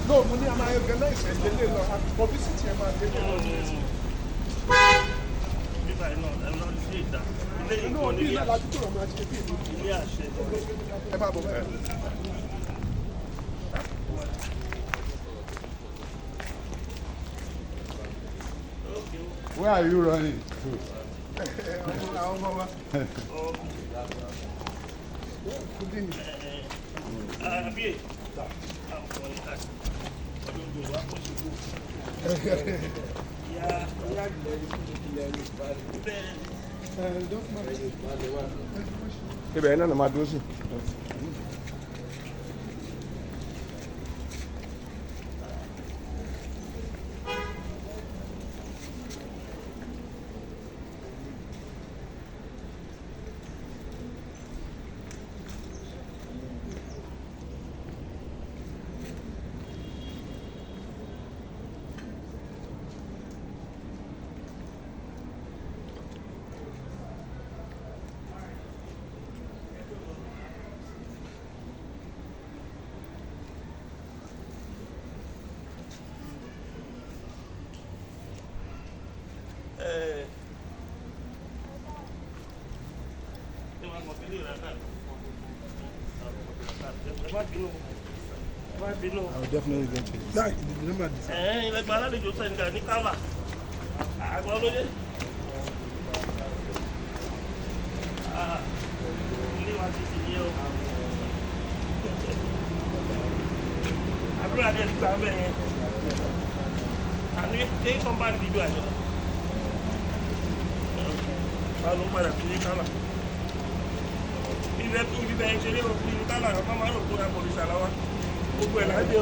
No, money am I organize and delay no publicity am I delay. No, be like to am actually. Yeah, shit. Where are you running to? Ibẹ̀ náà máa dúró sí. I will definitely get you. Like, remember this. Like my lady just said, Nicola. I go to it. I'm glad that you're coming. And if they come back to do it, I'll look at the color. If you actually look at the color, I'm going to put up on the salad. Well, I do.